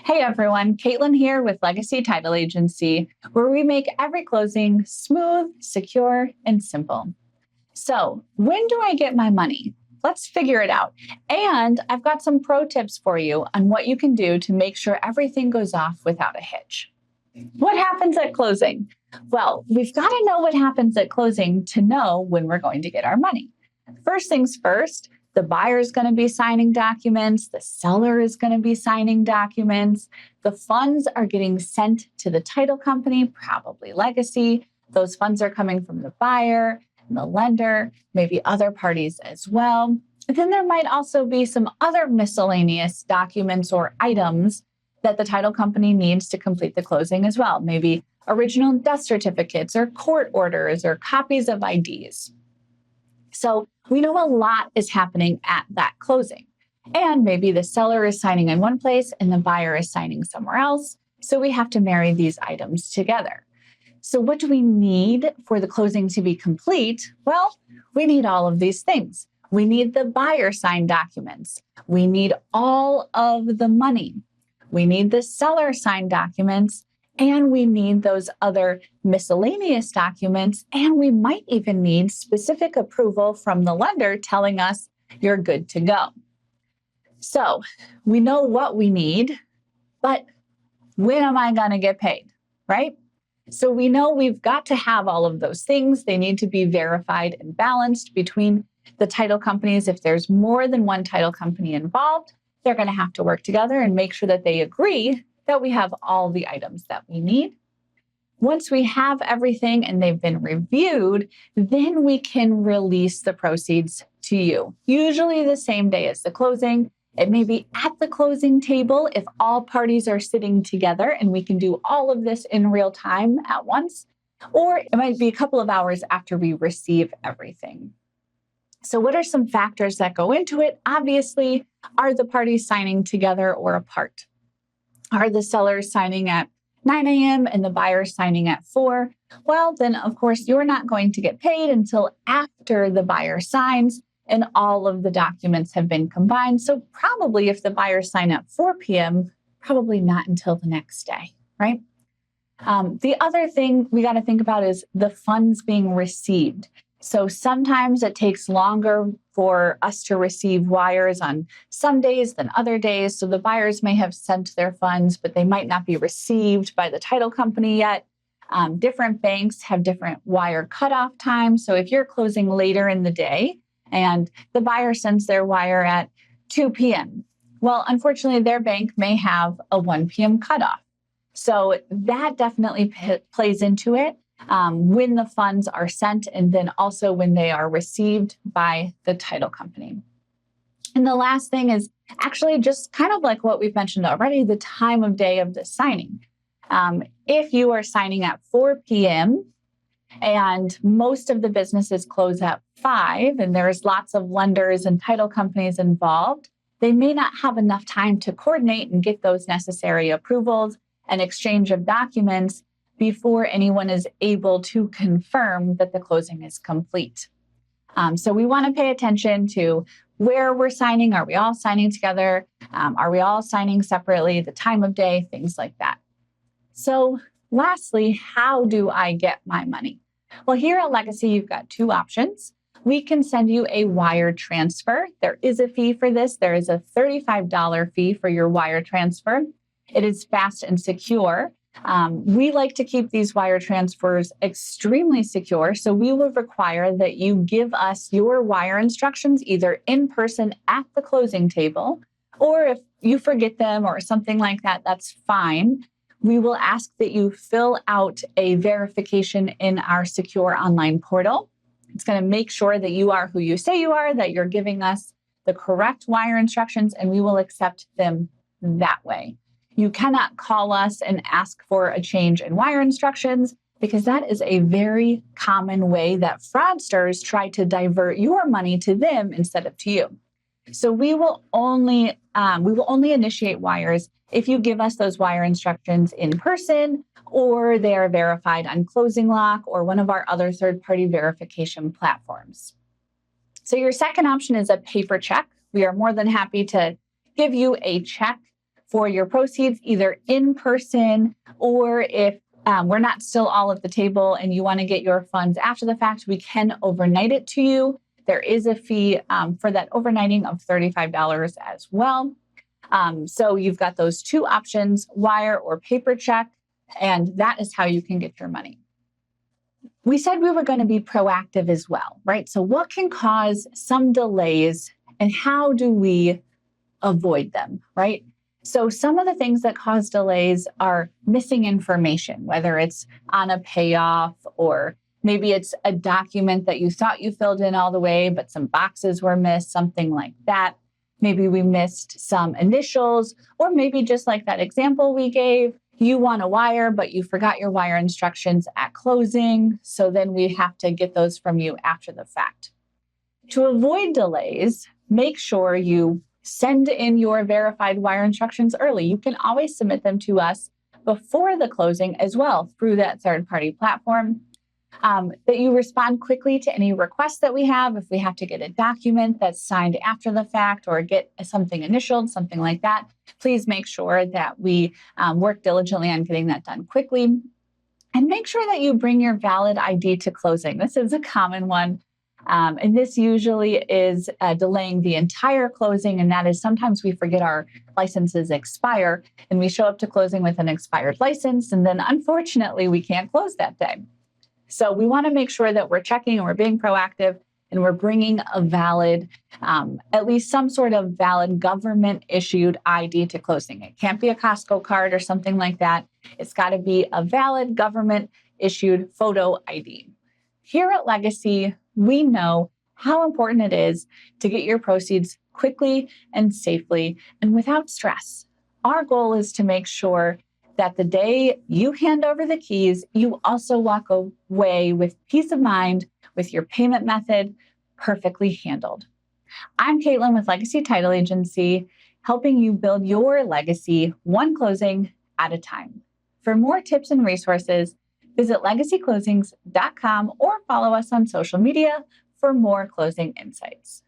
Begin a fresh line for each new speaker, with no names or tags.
Hey everyone, Caitlin here with Legacy Title Agency, where we make every closing smooth, secure, and simple. So, when do I get my money? Let's figure it out. And I've got some pro tips for you on what you can do to make sure everything goes off without a hitch. What happens at closing? Well, we've got to know what happens at closing to know when we're going to get our money. First things first, the buyer is going to be signing documents, the seller is going to be signing documents, the funds are getting sent to the title company, probably Legacy. Those funds are coming from the buyer and the lender, maybe other parties as well. Then there might also be some other miscellaneous documents or items that the title company needs to complete the closing as well. Maybe original death certificates or court orders or copies of IDs. So we know a lot is happening at that closing. And maybe the seller is signing in one place and the buyer is signing somewhere else. So we have to marry these items together. So what do we need for the closing to be complete? Well, we need all of these things. We need the buyer signed documents. We need all of the money. We need the seller signed documents. And we need those other miscellaneous documents, and we might even need specific approval from the lender telling us you're good to go. So we know what we need, but when am I going to get paid, right? So we know we've got to have all of those things. They need to be verified and balanced between the title companies. If there's more than one title company involved, they're going to have to work together and make sure that they agree that we have all the items that we need. Once we have everything and they've been reviewed, then we can release the proceeds to you, usually the same day as the closing. It may be at the closing table if all parties are sitting together and we can do all of this in real time at once, or it might be a couple of hours after we receive everything. So what are some factors that go into it? Obviously, are the parties signing together or apart? Are the sellers signing at 9 a.m. and the buyers signing at 4? Well, then, of course, you're not going to get paid until after the buyer signs and all of the documents have been combined. So probably if the buyers sign at 4 p.m., probably not until the next day, right? The other thing we got to think about is the funds being received. So sometimes it takes longer for us to receive wires on some days than other days. So the buyers may have sent their funds, but they might not be received by the title company yet. Different banks have different wire cutoff times. So if you're closing later in the day and the buyer sends their wire at 2 p.m., well, unfortunately, their bank may have a 1 p.m. cutoff. So that definitely plays into it. When the funds are sent and then also when they are received by the title company. And the last thing is actually just kind of like what we've mentioned already, the time of day of the signing. If you are signing at 4 p.m. and most of the businesses close at 5 and there's lots of lenders and title companies involved, they may not have enough time to coordinate and get those necessary approvals and exchange of documents before anyone is able to confirm that the closing is complete. So we want to pay attention to where we're signing. Are we all signing together? Are we all signing separately? The time of day, things like that. So lastly, how do I get my money? Well, here at Legacy, you've got two options. We can send you a wire transfer. There is a fee for this. There is a $35 fee for your wire transfer. It is fast and secure. We like to keep these wire transfers extremely secure, so we will require that you give us your wire instructions either in person at the closing table, or if you forget them or something like that, that's fine. We will ask that you fill out a verification in our secure online portal. It's going to make sure that you are who you say you are, that you're giving us the correct wire instructions, and we will accept them that way. You cannot call us and ask for a change in wire instructions because that is a very common way that fraudsters try to divert your money to them instead of to you. So we will only initiate wires if you give us those wire instructions in person or they are verified on Closing Lock or one of our other third-party verification platforms. So your second option is a paper check. We are more than happy to give you a check for your proceeds, either in person, or if we're not still all at the table and you want to get your funds after the fact, we can overnight it to you. There is a fee for that overnighting of $35 as well. So you've got those two options, wire or paper check, and that is how you can get your money. We said we were going to be proactive as well, right? So what can cause some delays and how do we avoid them, right? So some of the things that cause delays are missing information, whether it's on a payoff or maybe it's a document that you thought you filled in all the way, but some boxes were missed, something like that. Maybe we missed some initials, or maybe just like that example we gave, you want a wire, but you forgot your wire instructions at closing. So then we have to get those from you after the fact. To avoid delays, make sure you send in your verified wire instructions early. You can always submit them to us before the closing as well through that third-party platform. That you respond quickly to any requests that we have. If we have to get a document that's signed after the fact or get something initialed, something like that, please make sure that we work diligently on getting that done quickly. And make sure that you bring your valid ID to closing. This is a common one. And this usually is delaying the entire closing. And that is sometimes we forget our licenses expire and we show up to closing with an expired license. And then unfortunately, we can't close that day. So we want to make sure that we're checking and we're being proactive and we're bringing a valid, at least some sort of valid government issued ID to closing. It can't be a Costco card or something like that. It's got to be a valid government issued photo ID. Here at Legacy, we know how important it is to get your proceeds quickly and safely and without stress. Our goal is to make sure that the day you hand over the keys, you also walk away with peace of mind with your payment method perfectly handled. I'm Caitlin with Legacy Title Agency, helping you build your legacy one closing at a time. For more tips and resources, visit legacyclosings.com or follow us on social media for more closing insights.